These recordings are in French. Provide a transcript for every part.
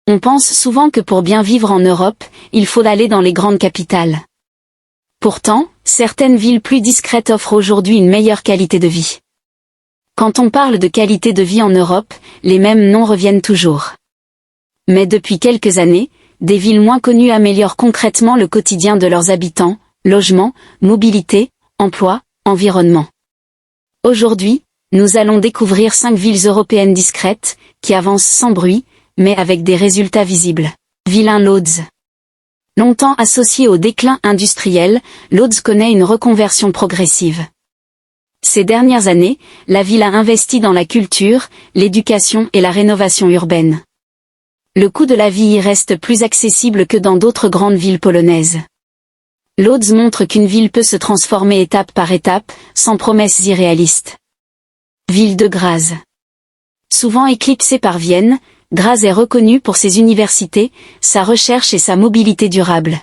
On pense souvent que pour bien vivre en Europe, il faut aller dans les grandes capitales. Pourtant, certaines villes plus discrètes offrent aujourd'hui une meilleure qualité de vie. Quand on parle de qualité de vie en Europe, les mêmes noms reviennent toujours. Mais depuis quelques années, des villes moins connues améliorent concrètement le quotidien de leurs habitants, logement, mobilité, emploi, environnement. Aujourd'hui, nous allons découvrir 5 villes européennes discrètes, qui avancent sans bruit, mais avec des résultats visibles. Ville 1 Lodz. Longtemps associée au déclin industriel, Lodz connaît une reconversion progressive. Ces dernières années, la ville a investi dans la culture, l'éducation et la rénovation urbaine. Le coût de la vie y reste plus accessible que dans d'autres grandes villes polonaises. Lodz montre qu'une ville peut se transformer étape par étape, sans promesses irréalistes. Ville de Graz. Souvent éclipsée par Vienne, Graz est reconnue pour ses universités, sa recherche et sa mobilité durable.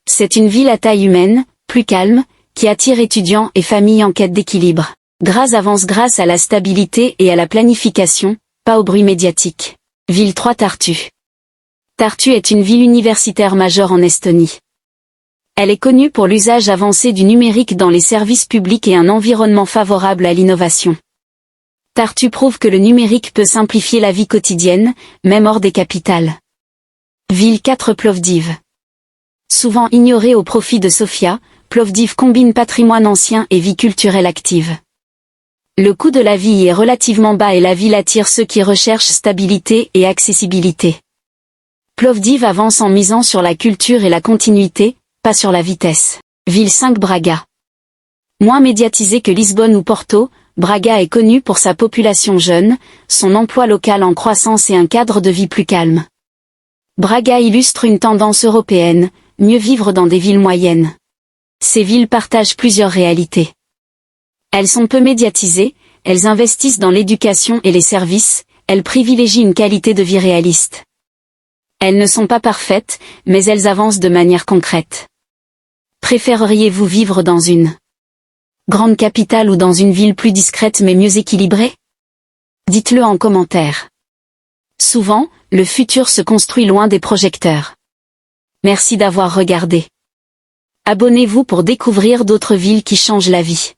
C'est une ville à taille humaine, plus calme, qui attire étudiants et familles en quête d'équilibre. Graz avance grâce à la stabilité et à la planification, pas au bruit médiatique. Ville 3 Tartu. Tartu est une ville universitaire majeure en Estonie. Elle est connue pour l'usage avancé du numérique dans les services publics et un environnement favorable à l'innovation. Tartu prouve que le numérique peut simplifier la vie quotidienne, même hors des capitales. Ville 4 Plovdiv. Souvent ignorée au profit de Sofia, Plovdiv combine patrimoine ancien et vie culturelle active. Le coût de la vie y est relativement bas et la ville attire ceux qui recherchent stabilité et accessibilité. Plovdiv avance en misant sur la culture et la continuité, pas sur la vitesse. Ville 5 Braga. Moins médiatisée que Lisbonne ou Porto, Braga est connue pour sa population jeune, son emploi local en croissance et un cadre de vie plus calme. Braga illustre une tendance européenne, mieux vivre dans des villes moyennes. Ces villes partagent plusieurs réalités. Elles sont peu médiatisées, elles investissent dans l'éducation et les services, elles privilégient une qualité de vie réaliste. Elles ne sont pas parfaites, mais elles avancent de manière concrète. Préféreriez-vous vivre dans une grande capitale ou dans une ville plus discrète mais mieux équilibrée? Dites-le en commentaire. Souvent, le futur se construit loin des projecteurs. Merci d'avoir regardé. Abonnez-vous pour découvrir d'autres villes qui changent la vie.